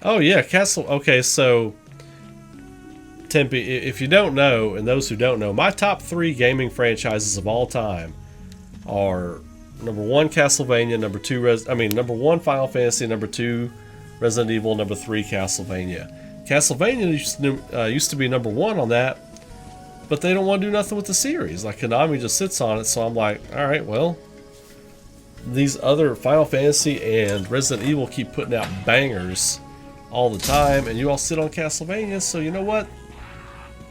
Oh yeah, Castle. Okay, so Tempe, if you don't know, and those who don't know, my top three gaming franchises of all time are number one Castlevania, number two number one Final Fantasy, number two Resident Evil, number three Castlevania. Castlevania used to be number one on that, but they don't want to do nothing with the series. Like Konami just sits on it, so I'm like, all right, well, these other Final Fantasy and Resident Evil keep putting out bangers all the time, and you all sit on Castlevania, so you know what?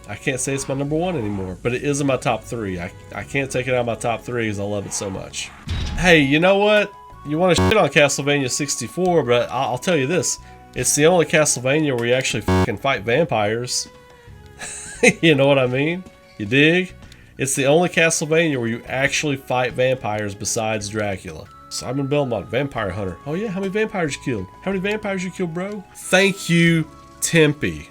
I can't say it's my number one anymore, but it is in my top three. I can't take it out of my top three because I love it so much. Hey, you know what? You want to shit on Castlevania 64, but I'll tell you this. It's the only Castlevania where you actually fucking fight vampires. You know what I mean? You dig? It's the only Castlevania where you actually fight vampires besides Dracula. Simon Belmont, Vampire Hunter. Oh yeah, how many vampires you killed? How many vampires you killed, bro? Thank you, Tempe.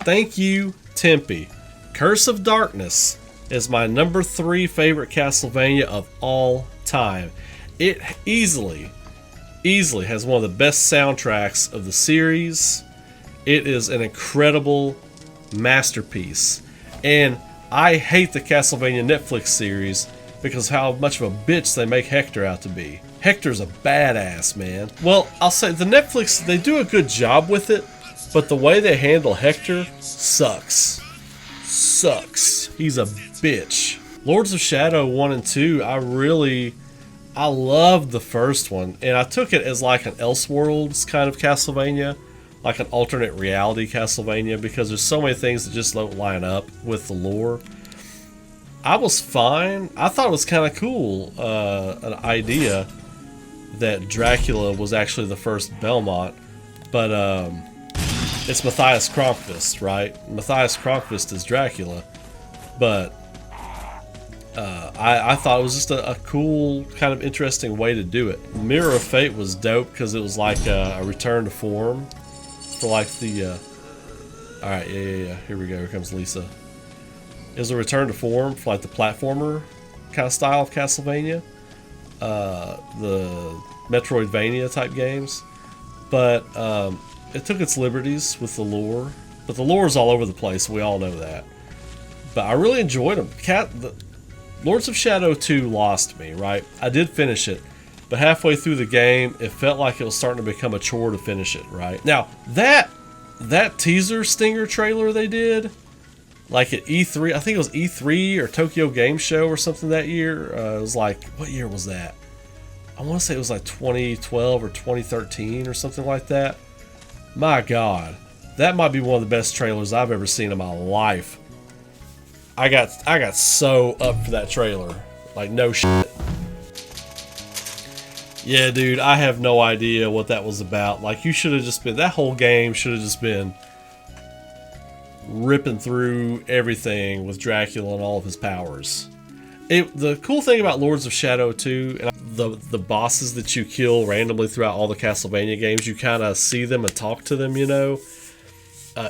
Thank you, Tempe. Curse of Darkness is my number three favorite Castlevania of all time. It easily has one of the best soundtracks of the series. It is an incredible masterpiece. And I hate the Castlevania Netflix series because how much of a bitch they make Hector out to be. Hector's a badass, man. Well, I'll say the Netflix, they do a good job with it, but the way they handle Hector sucks. He's a bitch. Lords of Shadow 1 and 2, I loved the first one, and I took it as like an Elseworlds kind of Castlevania, like an alternate reality Castlevania, because there's so many things that just don't line up with the lore. I was fine. I thought it was kind of cool, an idea that Dracula was actually the first Belmont, but it's Matthias Kronqvist, right? Matthias Kronqvist is Dracula, but I thought it was just a cool, kind of interesting way to do it. Mirror of Fate was dope because it was like a return to form for like the... Alright, yeah. Here we go. Here comes Lisa. It was a return to form for like the platformer kind of style of Castlevania. The Metroidvania type games. But it took its liberties with the lore. But the lore is all over the place. We all know that. But I really enjoyed them. Lords of Shadow 2 lost me, right? I did finish it. But halfway through the game, it felt like it was starting to become a chore to finish it, right? Now, that teaser stinger trailer they did, like at E3, I think it was E3 or Tokyo Game Show or something that year. It was like, what year was that? I want to say it was like 2012 or 2013 or something like that. My God, that might be one of the best trailers I've ever seen in my life. I got so up for that trailer, like no shit. Yeah, dude, I have no idea what that was about. Like, you should have just been, that whole game should have just been ripping through everything with Dracula and all of his powers. The cool thing about Lords of Shadow 2, and the bosses that you kill randomly throughout all the Castlevania games, you kind of see them and talk to them, you know.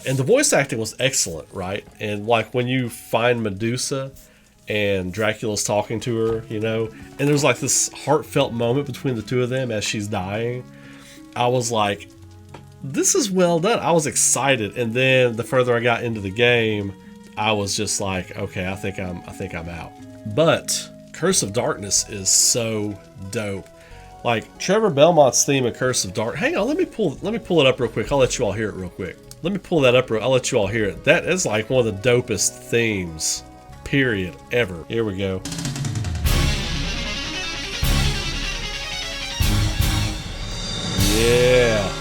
And the voice acting was excellent, right? And like when you find Medusa and Dracula's talking to her, you know, and there's like this heartfelt moment between the two of them as she's dying. I was like, this is well done. I was excited, and then the further I got into the game, I was just like, okay, I think I'm out. But Curse of Darkness is so dope. Like Trevor Belmont's theme of Curse of Dark. Hang on, let me pull it up real quick. I'll let you all hear it real quick. Let me pull that up. I'll let you all hear it. That is like one of the dopest themes, period, ever. Here we go. Yeah.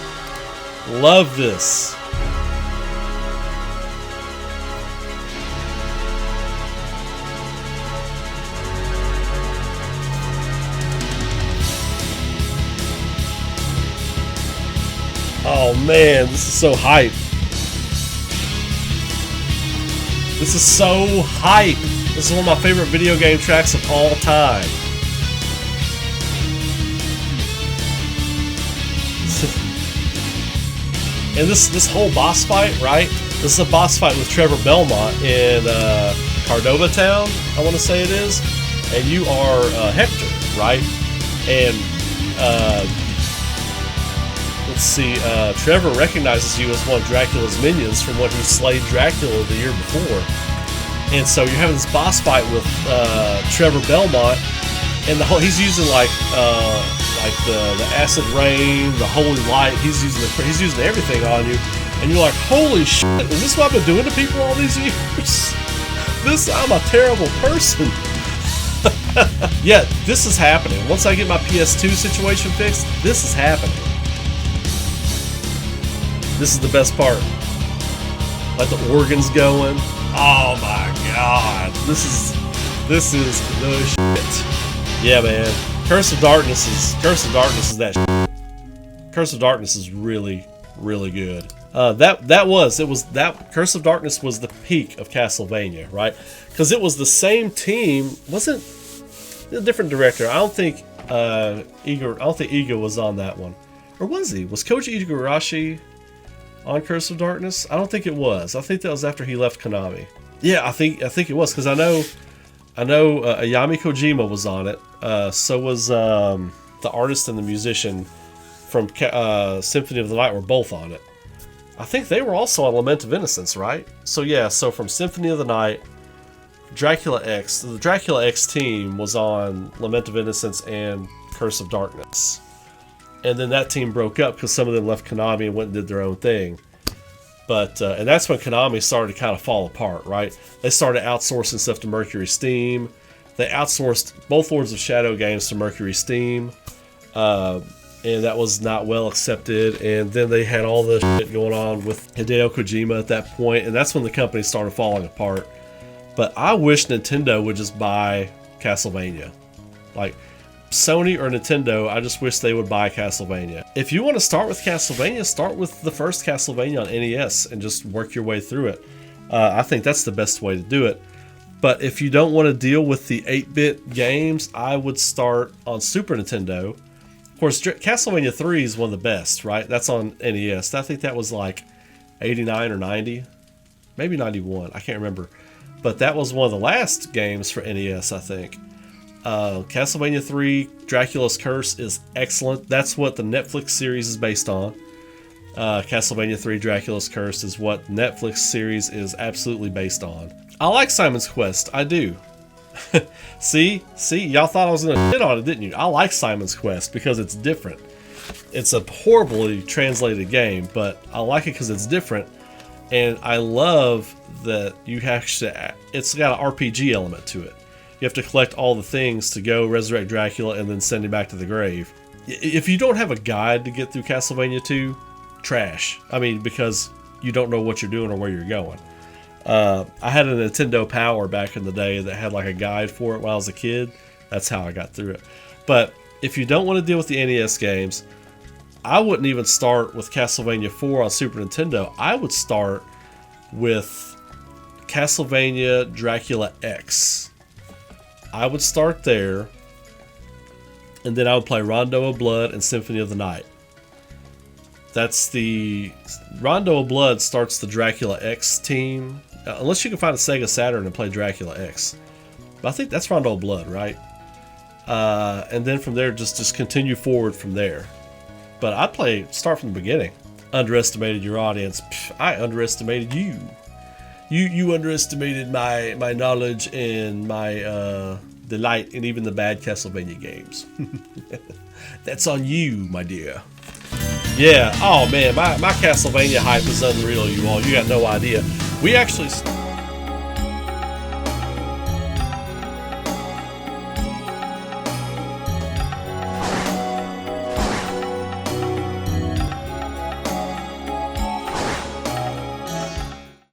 Love this. Oh man, this is so hype. This is so hype. This is one of my favorite video game tracks of all time. And this whole boss fight, right? This is a boss fight with Trevor Belmont in Cordova Town, I want to say it is. And you are Hector, right? And let's let's see, Trevor recognizes you as one of Dracula's minions from when he slayed Dracula the year before. And so you're having this boss fight with Trevor Belmont, and he's using like the acid rain, the holy light. He's using everything on you, and you're like, holy shit! Is this what I've been doing to people all these years? I'm a terrible person. Yeah, this is happening. Once I get my PS2 situation fixed, this is happening. This is the best part. Like the organs going. Oh my god. This is the shit. Yeah, man. Curse of Darkness is that shit. Curse of Darkness is really, really good. Curse of Darkness was the peak of Castlevania, right? Because it was the same team. Wasn't a different director. I don't think Iga was on that one. Or was he? Was Koji Igarashi on Curse of Darkness? I don't think it was. I think that was after he left Konami. Yeah, I think it was, because I know Ayami Kojima was on it. So was the artist and the musician from Symphony of the Night were both on it. I think they were also on Lament of Innocence, right? So yeah, so from Symphony of the Night, Dracula X, the Dracula X team was on Lament of Innocence and Curse of Darkness. And then that team broke up because some of them left Konami and went and did their own thing. But and that's when Konami started to kind of fall apart, right? They started outsourcing stuff to Mercury Steam. They outsourced both Lords of Shadow games to Mercury Steam. And that was not well accepted. And then they had all the shit going on with Hideo Kojima at that point, and that's when the company started falling apart. But I wish Nintendo would just buy Castlevania. Like, Sony or Nintendo, I just wish they would buy Castlevania. If you want to start with Castlevania, start with the first Castlevania on NES and just work your way through it. I think that's the best way to do it. But if you don't want to deal with the 8-bit games, I would start on Super Nintendo. Of course, Castlevania 3 is one of the best, right? That's on NES. I think that was like 89 or 90. Maybe 91. I can't remember. But that was one of the last games for NES, I think. Castlevania 3, Dracula's Curse is excellent. That's what the Netflix series is based on. Castlevania 3, Dracula's Curse is what Netflix series is absolutely based on. I like Simon's Quest. I do. See, y'all thought I was gonna shit on it, didn't you? I like Simon's Quest because it's different. It's a horribly translated game, but I like it because it's different, and I love that it's got an RPG element to it. You have to collect all the things to go resurrect Dracula and then send him back to the grave. If you don't have a guide to get through Castlevania 2, trash. I mean, because you don't know what you're doing or where you're going. I had a Nintendo Power back in the day that had like a guide for it when I was a kid. That's how I got through it. But if you don't want to deal with the NES games, I wouldn't even start with Castlevania 4 on Super Nintendo. I would start with Castlevania Dracula X. I would start there, and then I would play Rondo of Blood and Symphony of the Night. That's the Rondo of Blood starts the Dracula X team, unless you can find a Sega Saturn and play Dracula X. But I think that's Rondo of Blood, right? And then from there, just continue forward from there. But I'd start from the beginning. Underestimated your audience. I underestimated you. You underestimated my knowledge and my delight in even the bad Castlevania games. That's on you, my dear. Yeah, oh man, my Castlevania hype is unreal, you all. You got no idea. We actually